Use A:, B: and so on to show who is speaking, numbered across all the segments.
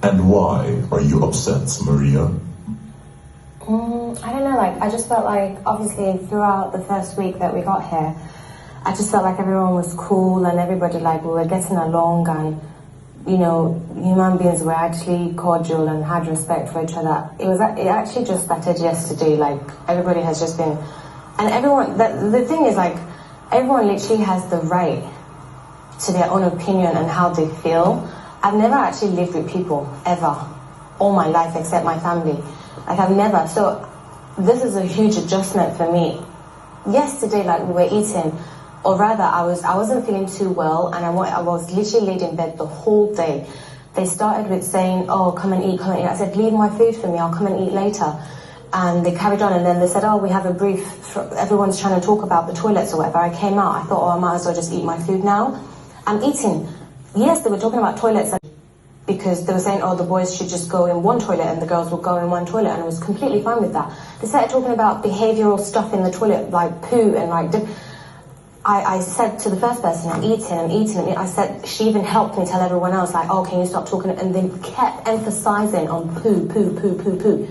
A: And why are you upset, Maria?
B: I don't know, like, I just felt like, obviously, throughout the first week that we got here, I just felt like everyone was cool and everybody, like, we were getting along and, you know, human beings were actually cordial and had respect for each other. It actually just started yesterday, like, everybody has just been, and everyone, the thing is, like, everyone literally has the right to their own opinion and how they feel. I've never actually lived with people, ever, all my life, except my family. Like, I've never, so this is a huge adjustment for me. Yesterday, like, we were eating, or rather, I wasn't feeling too well, and I was literally laid in bed the whole day. They started with saying, oh, come and eat, come and eat. I said, leave my food for me, I'll come and eat later. And they carried on, and then they said, oh, we have a brief, everyone's trying to talk about the toilets or whatever. I came out, I thought, oh, I might as well just eat my food now. I'm eating. Yes, they were talking about toilets, because they were saying, oh, the boys should just go in one toilet and the girls will go in one toilet, and I was completely fine with that. They started talking about behavioural stuff in the toilet, like poo and like... I said to the first person, I'm eating. I said, she even helped me tell everyone else, like, oh, can you stop talking? And they kept emphasising on poo.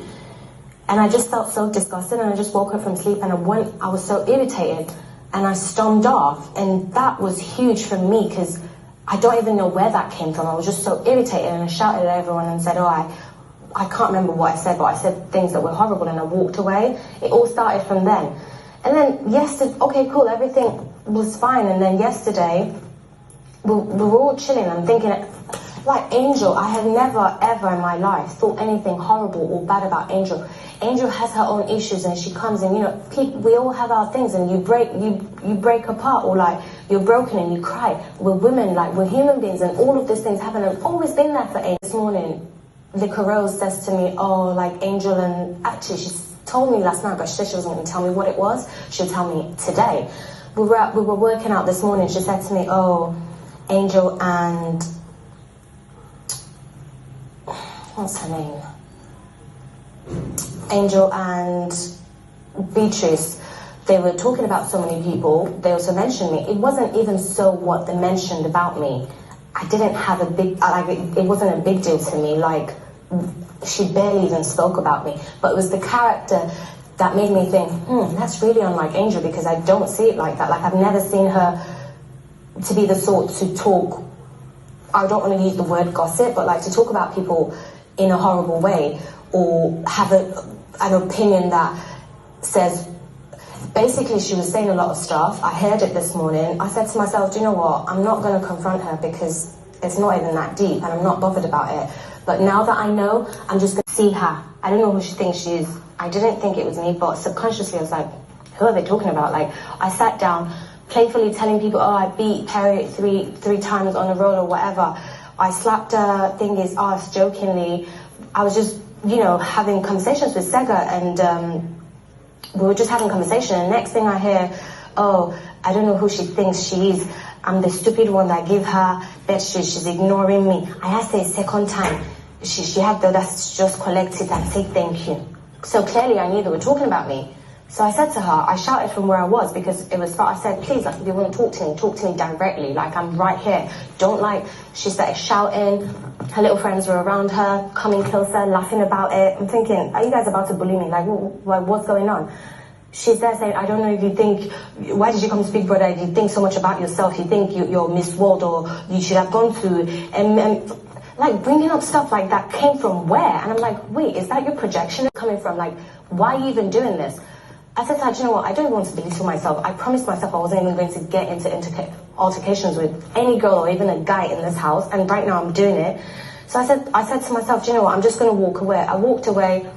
B: And I just felt so disgusted, and I just woke up from sleep, and I was so irritated, and I stormed off. And that was huge for me, because I don't even know where that came from. I was just so irritated, and I shouted at everyone and said, oh, I can't remember what I said, but I said things that were horrible, and I walked away. It all started from then. And then yesterday, okay, cool, everything was fine. And then yesterday, we were all chilling. I'm thinking, like, Angel, I have never, ever in my life thought anything horrible or bad about Angel. Angel has her own issues, and she comes and, you know, we all have our things, and you break apart, or like, you're broken and you cry. We're women, like, we're human beings, and all of these things happen. I've always been there for Angel. This morning, Liquor Rose says to me, oh, like, Angel, and actually she's told me last night, but she said she wasn't going to tell me what it was. She'll tell me today. We were working out this morning. She said to me, oh, Angel and... what's her name? Angel and Beatrice. They were talking about so many people. They also mentioned me. It wasn't even so what they mentioned about me. I didn't have a big... like, it wasn't a big deal to me. Like... she barely even spoke about me, but it was the character that made me think, that's really unlike Angel, because I don't see it like that. Like, I've never seen her to be the sort to talk, I don't want to use the word gossip, but like to talk about people in a horrible way, or have an opinion that says, basically she was saying a lot of stuff. I heard it this morning. I said to myself, do you know what, I'm not going to confront her because it's not even that deep, and I'm not bothered about it. But now that I know, I'm just going to see her. I don't know who she thinks she is. I didn't think it was me, but subconsciously I was like, who are they talking about? Like, I sat down, playfully telling people, oh, I beat Perry three times on a roll or whatever. I slapped her thingy's ass jokingly. I was just, you know, having conversations with Sega, and we were just having conversation. And next thing I hear, oh, I don't know who she thinks she is. I'm the stupid one that gave her that she's ignoring me. I asked her a second time. She had the audacity to just collect it and say thank you. So clearly I knew they were talking about me. So I said to her, I shouted from where I was because it was far. I said, please, like, if you want to talk to me directly. Like, I'm right here. Don't like, she started shouting. Her little friends were around her, coming closer, laughing about it. I'm thinking, are you guys about to bully me? Like, what's going on? She's there saying, I don't know if you think, why did you come to Big Brother if you think so much about yourself? You think you're Miss World, or you should have gone through, and like, bringing up stuff like that came from where? And I'm like, wait, is that your projection coming from? Like, why are you even doing this? I said to her, you know what, I don't even want to belittle myself. I promised myself I wasn't even going to get into altercations with any girl or even a guy in this house, and right now I'm doing it. So I said to myself, you know what, I'm just going to walk away. I walked away.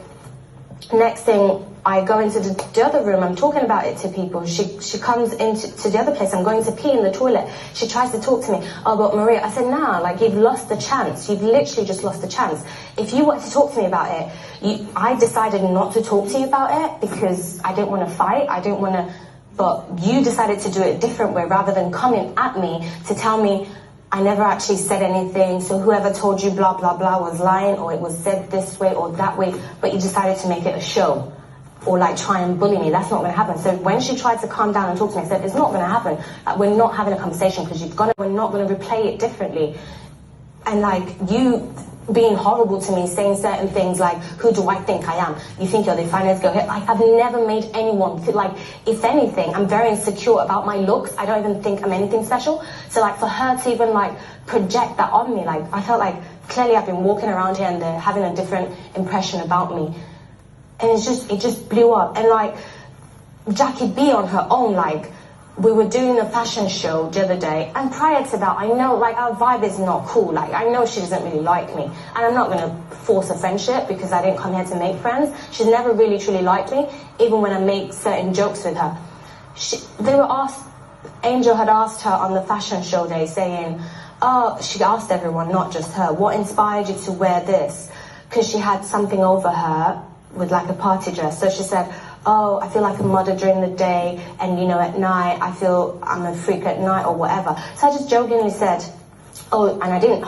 B: Next thing, I go into the other room, I'm talking about it to people. She comes into the other place, I'm going to pee in the toilet. She tries to talk to me. Oh, but Maria, I said, nah, like, you've lost the chance. You've literally just lost the chance. If you wanted to talk to me about it, I decided not to talk to you about it because I didn't want to fight. I didn't want to, but you decided to do it a different way rather than coming at me to tell me I never actually said anything, so whoever told you blah, blah, blah was lying, or it was said this way or that way, but you decided to make it a show. Or like try and bully me. That's not going to happen. So when she tried to calm down and talk to me, I said, it's not going to happen. Like, we're not having a conversation because we're not going to replay it differently. And like, being horrible to me, saying certain things like, who do I think I am? You think you're the finest girl here? Like, I've never made anyone feel like, if anything, I'm very insecure about my looks. I don't even think I'm anything special. So like, for her to even like project that on me, like, I felt like clearly I've been walking around here and they're having a different impression about me. And it just blew up. And like, Jackie B on her own, like, we were doing a fashion show the other day, and prior to that, I know, like, our vibe is not cool. Like, I know she doesn't really like me, and I'm not gonna force a friendship because I didn't come here to make friends. She's never really truly liked me, even when I make certain jokes with her. Angel had asked her on the fashion show day, saying, she asked everyone, not just her, what inspired you to wear this? Because she had something over her with like a party dress. So she said, oh, I feel like a mother during the day, and you know, at night, I feel I'm a freak at night or whatever. So I just jokingly said, oh, and I didn't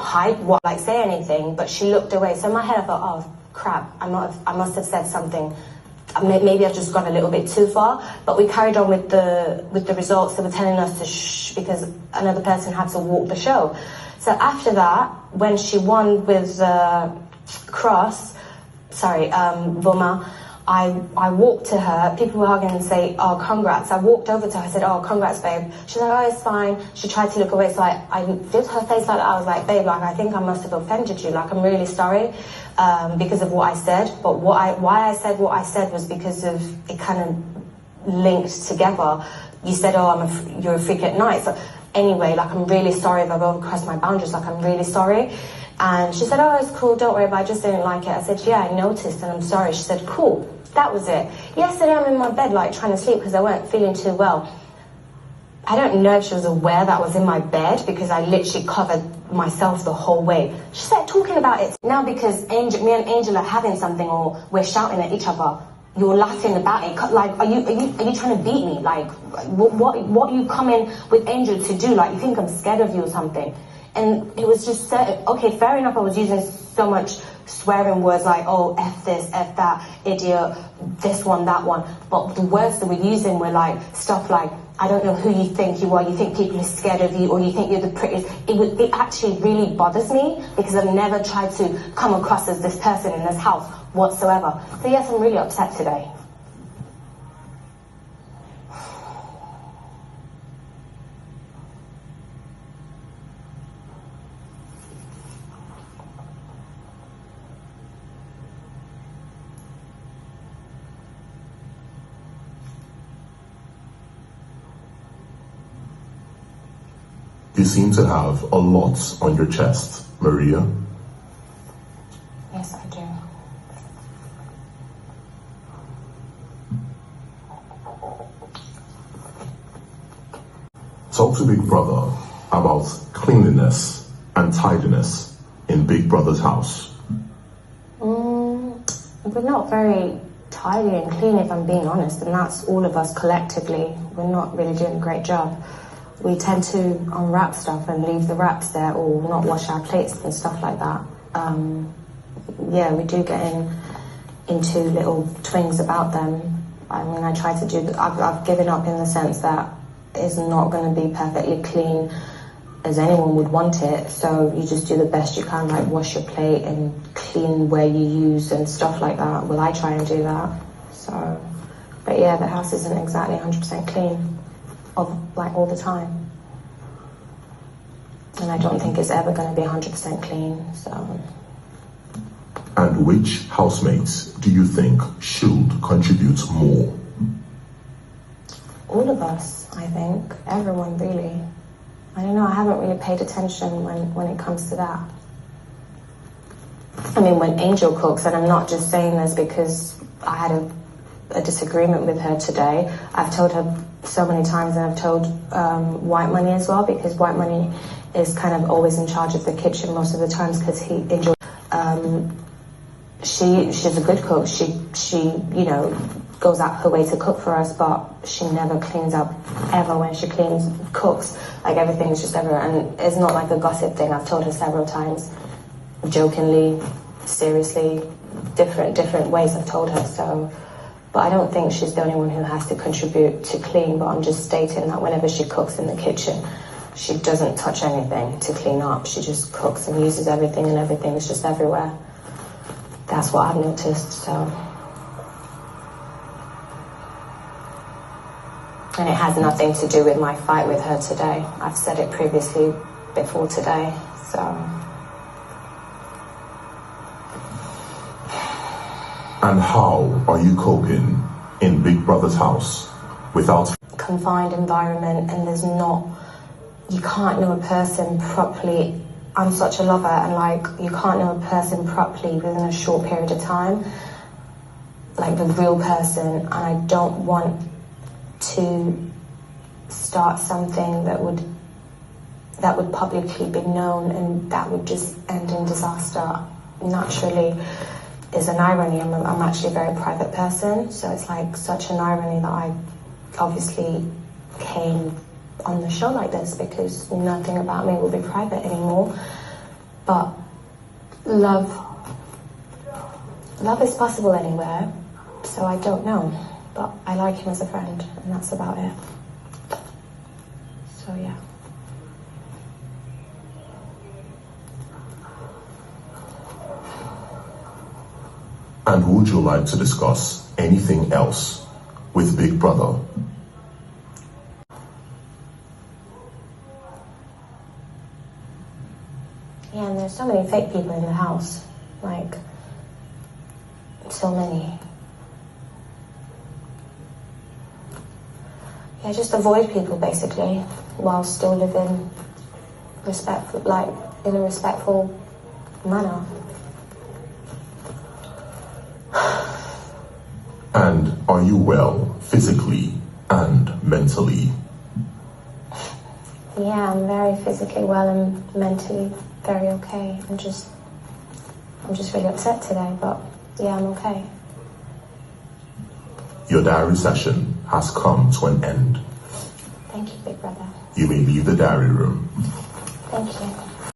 B: say anything, but she looked away. So in my head, I thought, oh, crap, I must have said something. Maybe I've just gone a little bit too far. But we carried on with the results. They were telling us to shh because another person had to walk the show. So after that, when she won with Boma, I walked to her, people were hugging and say, oh, congrats. I walked over to her, I said, oh, congrats, babe. She's like, oh, it's fine. She tried to look away, so I did her face like that. I was like, babe, like, I think I must have offended you. Like, I'm really sorry because of what I said. But why I said what I said was because of it kind of linked together. You said, oh, you're a freak at night. So anyway, like, I'm really sorry if I've overcrossed my boundaries. Like, I'm really sorry. And she said, oh, it's cool, don't worry, but I just didn't like it. I said, yeah, I noticed and I'm sorry. She said, cool. That was it. Yesterday I'm in my bed like trying to sleep because I weren't feeling too well. I don't know if she was aware that I was in my bed because I literally covered myself the whole way. She started talking about it. Now because me and Angel are having something or we're shouting at each other, you're laughing about it. Like, are you trying to beat me? Like, what are you coming with Angel to do? Like, you think I'm scared of you or something? And it was just okay, fair enough, I was using so much swearing words like, oh, F this, F that, idiot, this one, that one. But the words that we're using were like stuff like, I don't know who you think you are, you think people are scared of you, or you think you're the prettiest. It actually really bothers me because I've never tried to come across as this person in this house whatsoever. So yes, I'm really upset today.
A: You seem to have a lot on your chest, Maria.
B: Yes, I do.
A: Talk to Big Brother about cleanliness and tidiness in Big Brother's house.
B: We're not very tidy and clean, if I'm being honest, and that's all of us collectively. We're not really doing a great job. We tend to unwrap stuff and leave the wraps there or not wash our plates and stuff like that. Yeah, we do get into little twings about them. I mean, I try to do, I've given up in the sense that it's not going to be perfectly clean as anyone would want it. So you just do the best you can, like wash your plate and clean where you use and stuff like that. Well, I try and do that. So, but yeah, the house isn't exactly 100% clean. Like all the time, and I don't think it's ever going to be 100% clean. So.
A: And which housemates do you think should contribute more?
B: All of us, I think. Everyone, really. I don't know. I haven't really paid attention when it comes to that. I mean, when Angel cooks, and I'm not just saying this because I had a disagreement with her today. I've told her so many times, and I've told White Money as well, because White Money is kind of always in charge of the kitchen most of the times because he enjoys. She's a good cook. She you know, goes out her way to cook for us, but she never cleans up ever when she cooks. Like, everything is just everywhere, and it's not like a gossip thing. I've told her several times, jokingly, seriously, different ways I've told her. So. But I don't think she's the only one who has to contribute to clean, but I'm just stating that whenever she cooks in the kitchen, She doesn't touch anything to clean up. She just cooks and uses everything, and everything is just everywhere. That's what I've noticed, so. And it has nothing to do with my fight with her today. I've said it previously before today, so.
A: And how are you coping in Big Brother's house without
B: confined environment, and there's not, you can't know a person properly. I'm such a lover, and like, you can't know a person properly within a short period of time, like the real person, and I don't want to start something that would publicly be known, and that would just end in disaster. Naturally, is an irony. I'm actually a very private person, so it's like such an irony that I obviously came on the show like this, because nothing about me will be private anymore. But love is possible anywhere, so I don't know. But I like him as a friend, and that's about it. So yeah.
A: And would you like to discuss anything else with Big Brother?
B: Yeah, and there's so many fake people in the house. Like, so many. Yeah, just avoid people basically, while still living respectful, like in a respectful manner.
A: And are you well physically and mentally?
B: Yeah, I'm very physically well and mentally very okay. I'm just really upset today, but yeah, I'm okay.
A: Your diary session has come to an end.
B: Thank you, Big Brother.
A: You may leave the diary room.
B: Thank you.